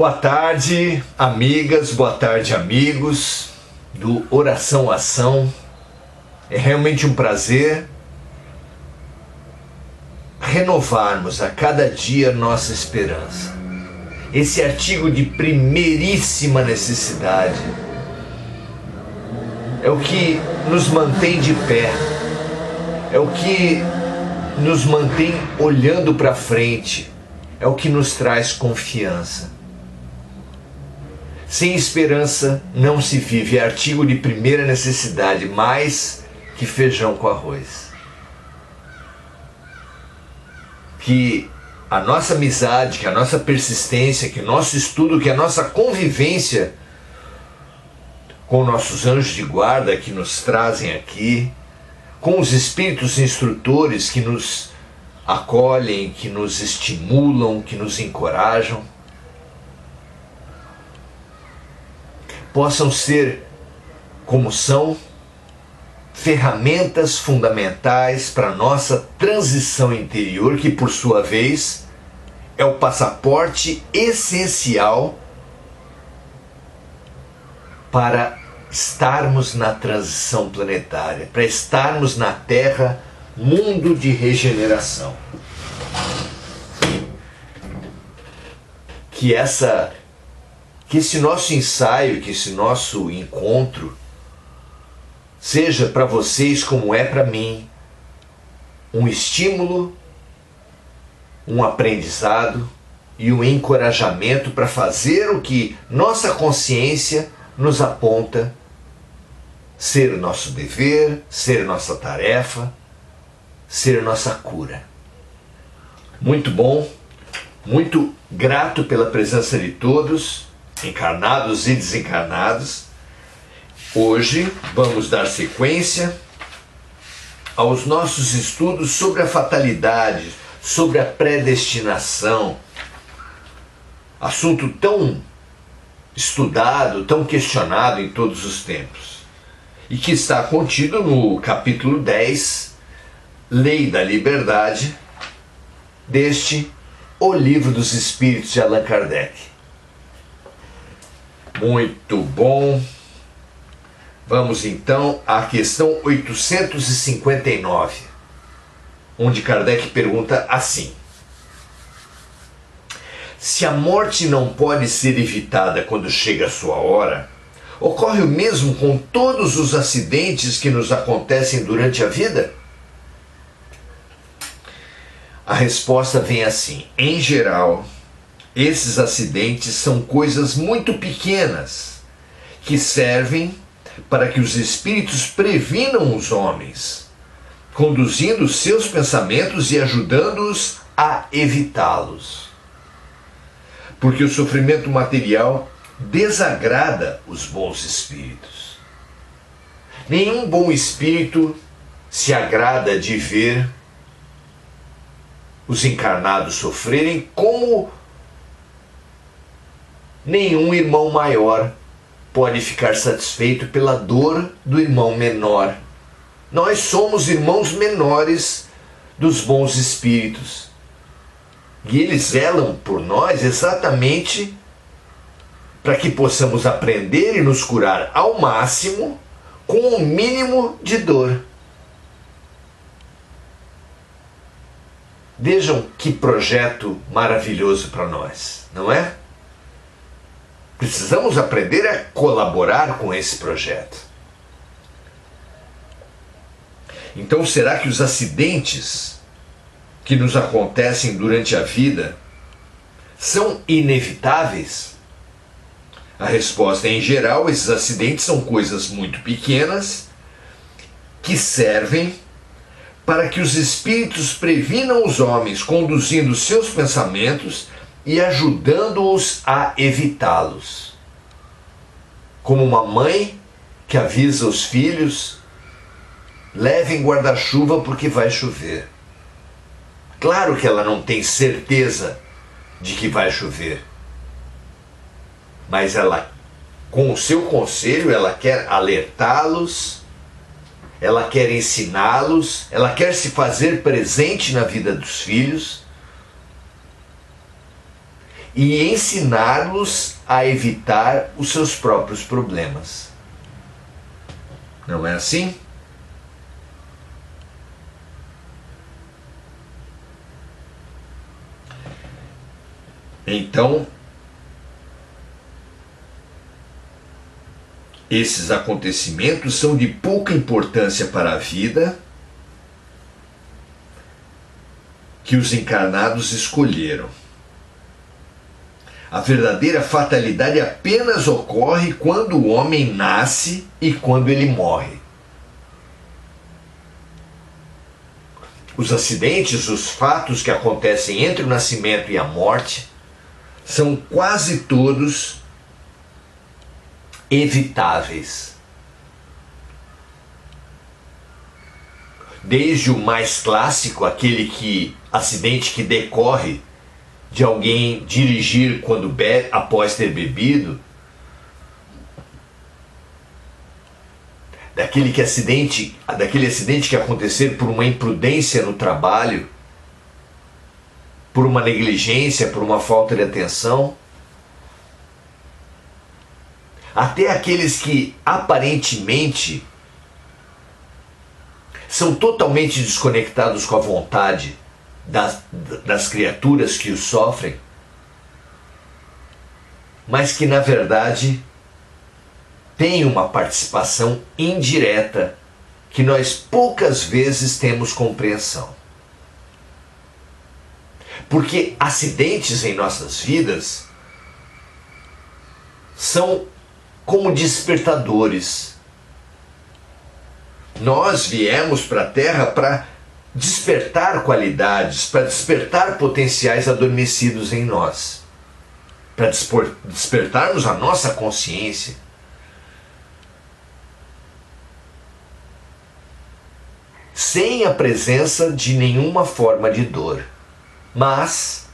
Boa tarde, amigas, boa tarde, amigos do Oração Ação. É realmente um prazer renovarmos a cada dia nossa esperança. Esse artigo de primeiríssima necessidade é o que nos mantém de pé, é o que nos mantém olhando para frente, é o que nos traz confiança. Sem esperança não se vive, é artigo de primeira necessidade, mais que feijão com arroz. Que a nossa amizade, que a nossa persistência, que o nosso estudo, que a nossa convivência com nossos anjos de guarda que nos trazem aqui, com os espíritos instrutores que nos acolhem, que nos estimulam, que nos encorajam, possam ser, como são, ferramentas fundamentais para a nossa transição interior, que por sua vez é o passaporte essencial para estarmos na transição planetária, para estarmos na Terra, mundo de regeneração. Que esse nosso ensaio, que esse nosso encontro seja para vocês, como é para mim, um estímulo, um aprendizado e um encorajamento para fazer o que nossa consciência nos aponta ser nosso dever, ser nossa tarefa, ser nossa cura. Muito bom, muito grato pela presença de todos, encarnados e desencarnados. Hoje vamos dar sequência aos nossos estudos sobre a fatalidade, sobre a predestinação. Assunto tão estudado, tão questionado em todos os tempos. E que está contido no capítulo 10, Lei da Liberdade, deste O Livro dos Espíritos de Allan Kardec. Muito bom. Vamos então à questão 859, onde Kardec pergunta assim: se a morte não pode ser evitada quando chega a sua hora, ocorre o mesmo com todos os acidentes que nos acontecem durante a vida? A resposta vem assim: em geral, esses acidentes são coisas muito pequenas que servem para que os espíritos previnam os homens, conduzindo seus pensamentos e ajudando-os a evitá-los. Porque o sofrimento material desagrada os bons espíritos. Nenhum bom espírito se agrada de ver os encarnados sofrerem, como nenhum irmão maior pode ficar satisfeito pela dor do irmão menor. Nós somos irmãos menores dos bons espíritos. E eles zelam por nós exatamente para que possamos aprender e nos curar ao máximo com o mínimo de dor. Vejam que projeto maravilhoso para nós, não é? Precisamos aprender a colaborar com esse projeto. Então, será que os acidentes que nos acontecem durante a vida são inevitáveis? A resposta é: em geral, esses acidentes são coisas muito pequenas que servem para que os espíritos previnam os homens, conduzindo seus pensamentos e ajudando-os a evitá-los. Como uma mãe que avisa os filhos: levem guarda-chuva porque vai chover. Claro que ela não tem certeza de que vai chover, mas ela, com o seu conselho, ela quer alertá-los, ela quer ensiná-los, ela quer se fazer presente na vida dos filhos. e ensiná-los a evitar os seus próprios problemas. Não é assim? Então, esses acontecimentos são de pouca importância para a vida que os encarnados escolheram. A verdadeira fatalidade apenas ocorre quando o homem nasce e quando ele morre. Os acidentes, os fatos que acontecem entre o nascimento e a morte, são quase todos evitáveis. Desde o mais clássico, aquele acidente que decorre de alguém dirigir quando bebe, após ter bebido, daquele acidente que acontecer por uma imprudência no trabalho, por uma negligência, por uma falta de atenção, até aqueles que aparentemente são totalmente desconectados com a vontade das criaturas que os sofrem, mas que na verdade têm uma participação indireta que nós poucas vezes temos compreensão. Porque acidentes em nossas vidas são como despertadores. Nós viemos para a Terra para despertar qualidades, para despertar potenciais adormecidos em nós, para despertarmos a nossa consciência. Sem a presença de nenhuma forma de dor. Mas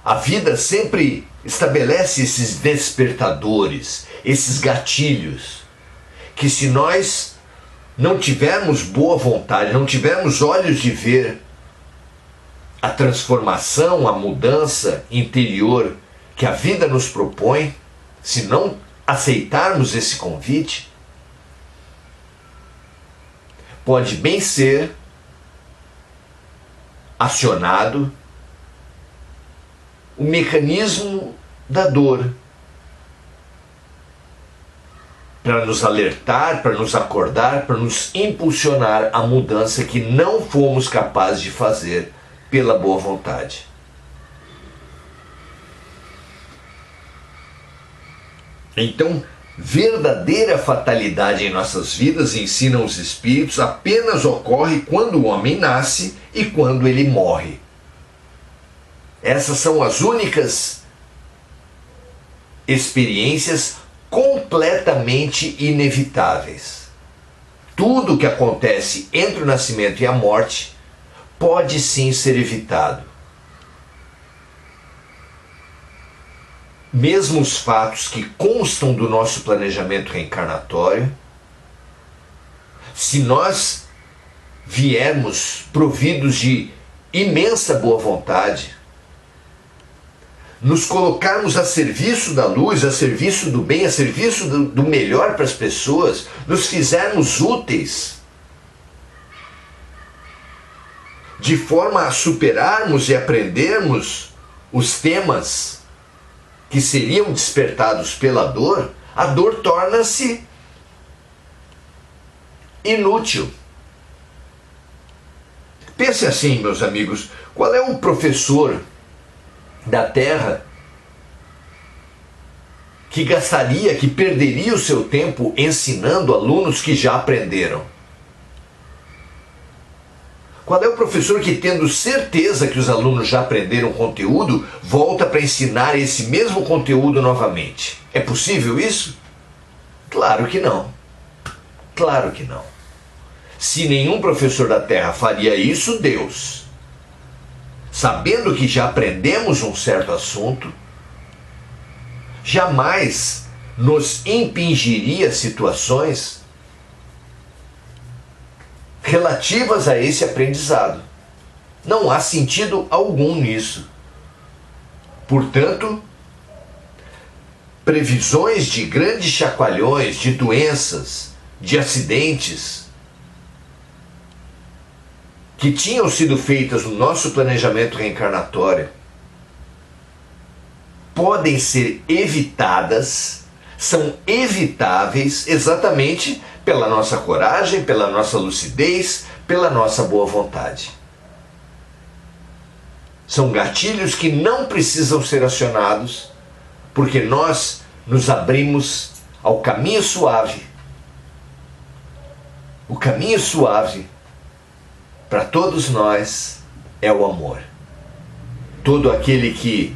a vida sempre estabelece esses despertadores, esses gatilhos, que se nós não tivermos boa vontade, não tivermos olhos de ver a transformação, a mudança interior que a vida nos propõe, se não aceitarmos esse convite, pode bem ser acionado o mecanismo da dor, para nos alertar, para nos acordar, para nos impulsionar à mudança que não fomos capazes de fazer pela boa vontade. Então, verdadeira fatalidade em nossas vidas, ensinam os espíritos, apenas ocorre quando o homem nasce e quando ele morre. Essas são as únicas experiências completamente inevitáveis. Tudo o que acontece entre o nascimento e a morte pode sim ser evitado. Mesmo os fatos que constam do nosso planejamento reencarnatório, se nós viermos providos de imensa boa vontade, nos colocarmos a serviço da luz, a serviço do bem, a serviço do melhor para as pessoas, nos fizermos úteis, de forma a superarmos e aprendermos os temas que seriam despertados pela dor, a dor torna-se inútil. Pense assim, meus amigos, qual é o professor da Terra que perderia o seu tempo ensinando alunos que já aprenderam? Qual é o professor que, tendo certeza que os alunos já aprenderam conteúdo, volta para ensinar esse mesmo conteúdo novamente? É possível isso? Claro que não. Claro que não. Se nenhum professor da Terra faria isso, Deus, sabendo que já aprendemos um certo assunto, jamais nos impingiria situações relativas a esse aprendizado. Não há sentido algum nisso. Portanto, previsões de grandes chacoalhões, de doenças, de acidentes, que tinham sido feitas no nosso planejamento reencarnatório, podem ser evitadas, são evitáveis exatamente pela nossa coragem, pela nossa lucidez, pela nossa boa vontade. São gatilhos que não precisam ser acionados, porque nós nos abrimos ao caminho suave. O caminho suave para todos nós é o amor. Todo aquele que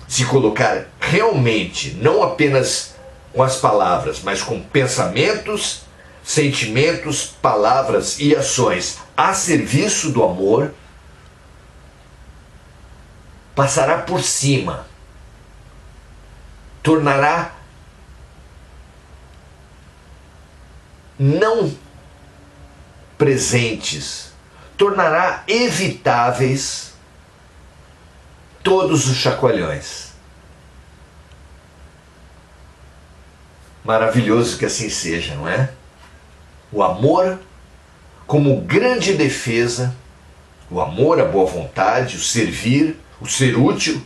se colocar realmente, não apenas com as palavras, mas com pensamentos, sentimentos, palavras e ações a serviço do amor, passará por cima, tornará não presentes, tornará evitáveis todos os chacoalhões. Maravilhoso que assim seja, não é? O amor como grande defesa, o amor, a boa vontade, o servir, o ser útil,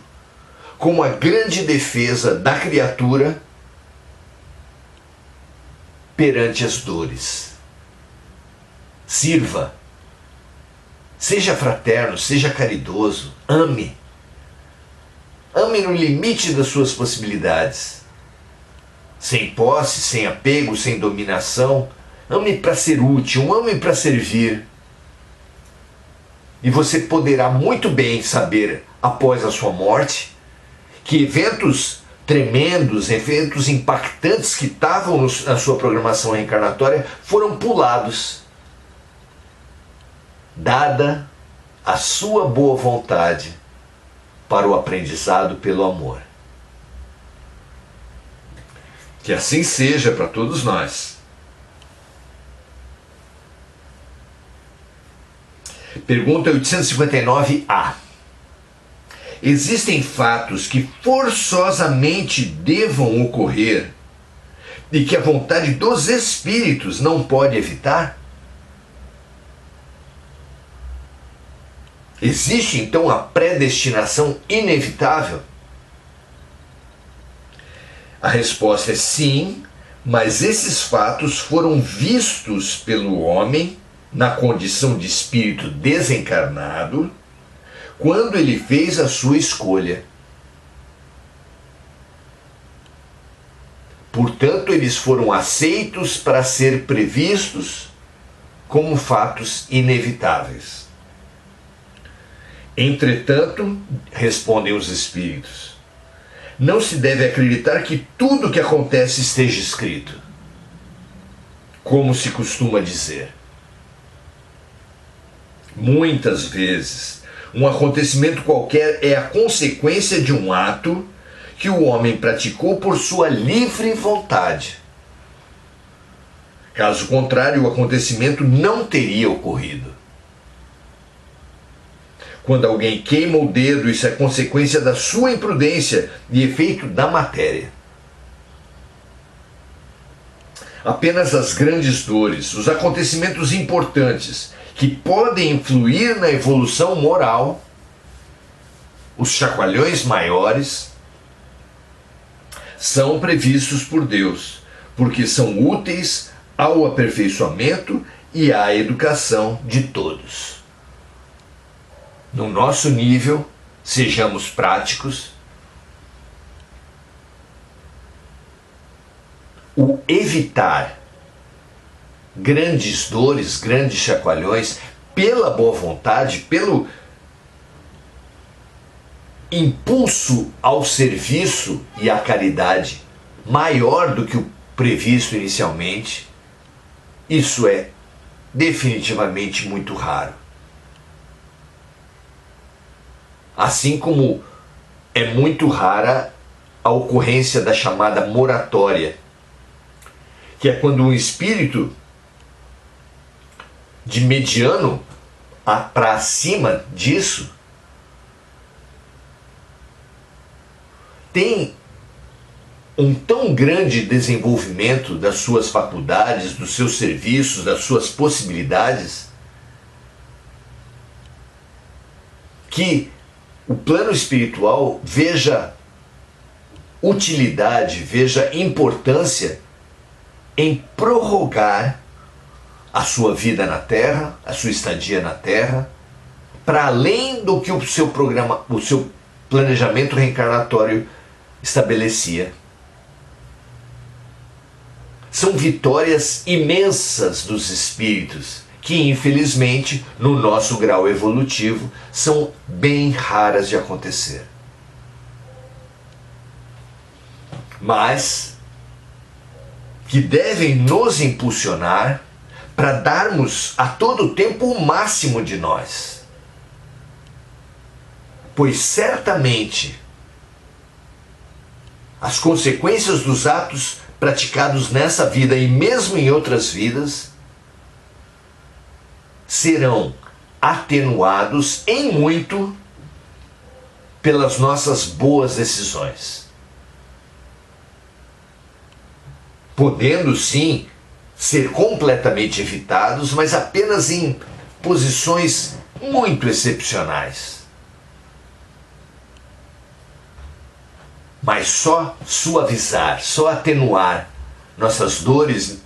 como a grande defesa da criatura perante as dores. Sirva, seja fraterno, seja caridoso, ame. Ame no limite das suas possibilidades. Sem posse, sem apego, sem dominação. Ame para ser útil, ame para servir. E você poderá muito bem saber, após a sua morte, que eventos tremendos, eventos impactantes que estavam na sua programação reencarnatória foram pulados, dada a sua boa vontade para o aprendizado pelo amor. Que assim seja para todos nós. Pergunta 859A. Existem fatos que forçosamente devam ocorrer e que a vontade dos espíritos não pode evitar? Existe então a predestinação inevitável? A resposta é sim, mas esses fatos foram vistos pelo homem na condição de espírito desencarnado quando ele fez a sua escolha. Portanto, eles foram aceitos para ser previstos como fatos inevitáveis. Entretanto, respondem os espíritos, não se deve acreditar que tudo que acontece esteja escrito, como se costuma dizer. Muitas vezes, um acontecimento qualquer é a consequência de um ato que o homem praticou por sua livre vontade. Caso contrário, o acontecimento não teria ocorrido. Quando alguém queima o dedo, isso é consequência da sua imprudência e efeito da matéria. Apenas as grandes dores, os acontecimentos importantes que podem influir na evolução moral, os chacoalhões maiores, são previstos por Deus, porque são úteis ao aperfeiçoamento e à educação de todos. No nosso nível, sejamos práticos. O evitar grandes dores, grandes chacoalhões, pela boa vontade, pelo impulso ao serviço e à caridade maior do que o previsto inicialmente, isso é definitivamente muito raro. Assim como é muito rara a ocorrência da chamada moratória, que é quando um espírito de mediano para cima disso tem um tão grande desenvolvimento das suas faculdades, dos seus serviços, das suas possibilidades, que o plano espiritual veja utilidade, veja importância em prorrogar a sua vida na Terra, a sua estadia na Terra, para além do que o seu planejamento reencarnatório estabelecia. São vitórias imensas dos espíritos que, infelizmente, no nosso grau evolutivo, são bem raras de acontecer. Mas que devem nos impulsionar para darmos a todo tempo o máximo de nós. Pois certamente as consequências dos atos praticados nessa vida e mesmo em outras vidas serão atenuados em muito pelas nossas boas decisões. Podendo sim ser completamente evitados, mas apenas em posições muito excepcionais. Mas só suavizar, só atenuar nossas dores,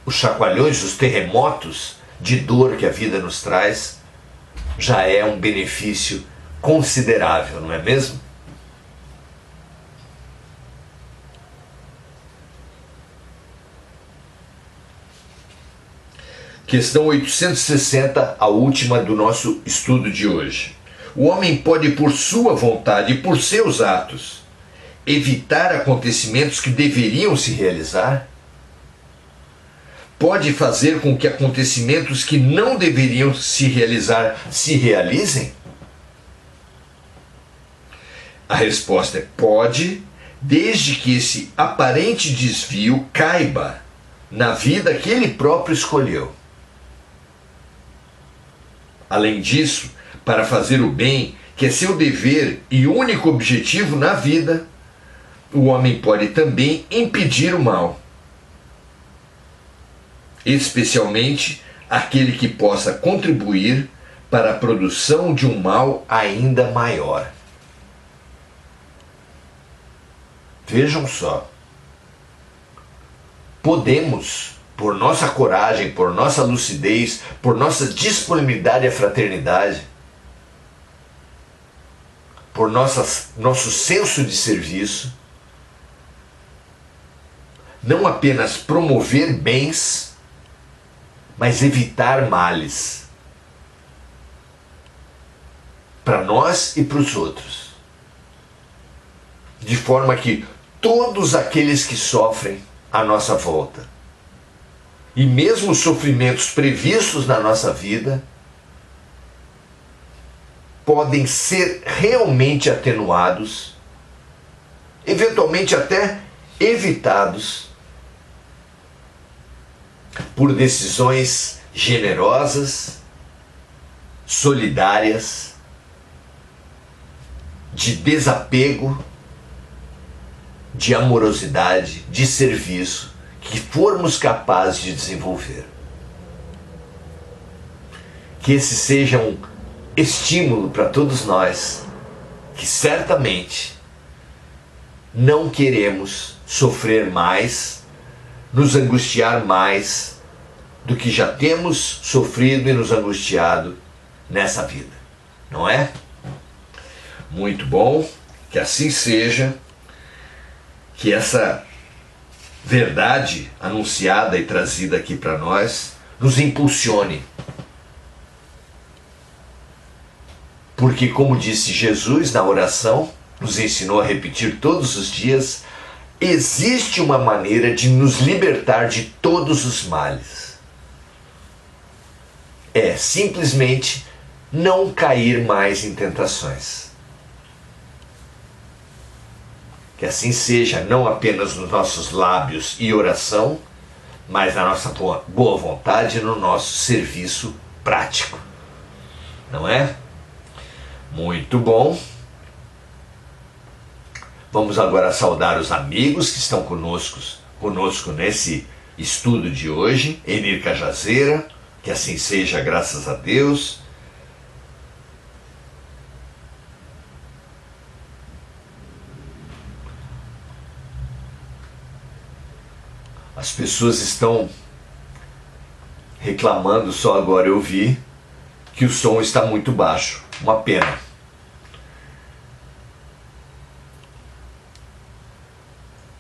os chacoalhões, os terremotos de dor que a vida nos traz, já é um benefício considerável, não é mesmo? Questão 860, a última do nosso estudo de hoje. O homem pode, por sua vontade e por seus atos, evitar acontecimentos que deveriam se realizar? Pode fazer com que acontecimentos que não deveriam se realizar se realizem? A resposta é pode, desde que esse aparente desvio caiba na vida que ele próprio escolheu. Além disso, para fazer o bem, que é seu dever e único objetivo na vida, o homem pode também impedir o mal, especialmente aquele que possa contribuir para a produção de um mal ainda maior. Vejam só, podemos, por nossa coragem, por nossa lucidez, por nossa disponibilidade à fraternidade, por nosso senso de serviço, não apenas promover bens, mas evitar males para nós e para os outros, de forma que todos aqueles que sofrem à nossa volta, e mesmo os sofrimentos previstos na nossa vida, podem ser realmente atenuados, eventualmente até evitados, por decisões generosas, solidárias, de desapego, de amorosidade, de serviço, que formos capazes de desenvolver. Que esse seja um estímulo para todos nós, que certamente não queremos sofrer mais, nos angustiar mais do que já temos sofrido e nos angustiado nessa vida, não é? Muito bom, que assim seja, que essa verdade anunciada e trazida aqui para nós nos impulsione. Porque, como disse Jesus na oração, nos ensinou a repetir todos os dias, existe uma maneira de nos libertar de todos os males. É simplesmente não cair mais em tentações. Que assim seja, não apenas nos nossos lábios e oração, mas na nossa boa vontade e no nosso serviço prático. Não é? Muito bom. Vamos agora saudar os amigos que estão conosco nesse estudo de hoje. Enir Cajazeira, que assim seja, graças a Deus. As pessoas estão reclamando, só agora eu vi, que o som está muito baixo. Uma pena.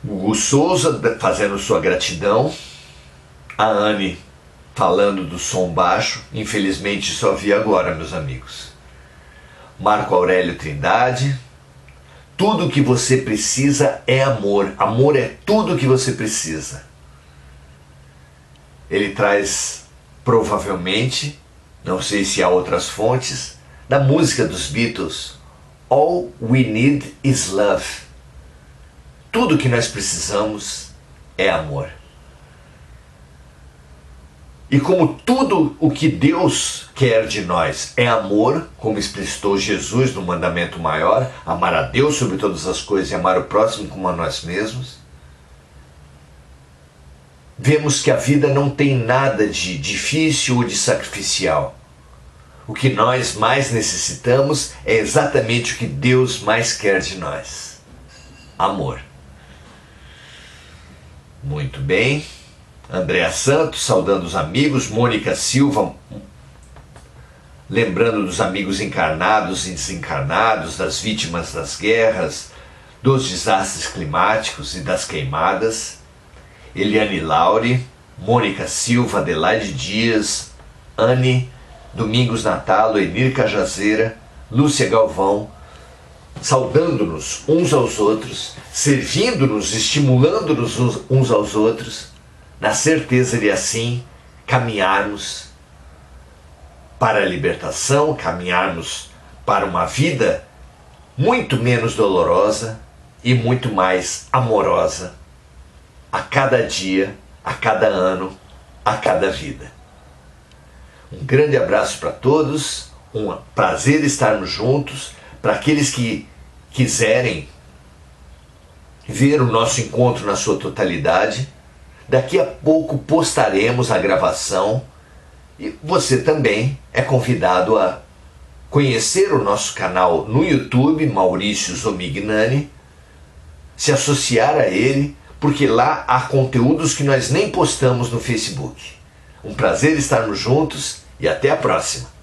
O Hugo Souza fazendo sua gratidão. A Anne falando do som baixo. Infelizmente só vi agora, meus amigos. Marco Aurélio Trindade. Tudo o que você precisa é amor. Amor é tudo o que você precisa. Ele traz, provavelmente, não sei se há outras fontes, da música dos Beatles. All we need is love. Tudo que nós precisamos é amor. E como tudo o que Deus quer de nós é amor, como explicitou Jesus no mandamento maior, amar a Deus sobre todas as coisas e amar o próximo como a nós mesmos, vemos que a vida não tem nada de difícil ou de sacrificial. O que nós mais necessitamos é exatamente o que Deus mais quer de nós: amor. Muito bem. Andréa Santos, saudando os amigos. Mônica Silva, lembrando dos amigos encarnados e desencarnados, das vítimas das guerras, dos desastres climáticos e das queimadas. Eliane Laure, Mônica Silva, Adelaide Dias, Anne, Domingos Natalo, Enir Cajazeira, Lúcia Galvão, saudando-nos uns aos outros, servindo-nos, estimulando-nos uns aos outros, na certeza de assim caminharmos para a libertação, caminharmos para uma vida muito menos dolorosa e muito mais amorosa a cada dia, a cada ano, a cada vida. Um grande abraço para todos, um prazer estarmos juntos. Para aqueles que quiserem ver o nosso encontro na sua totalidade, daqui a pouco postaremos a gravação e você também é convidado a conhecer o nosso canal no YouTube, Maurício Zomignani, se associar a ele, porque lá há conteúdos que nós nem postamos no Facebook. Um prazer estarmos juntos e até a próxima.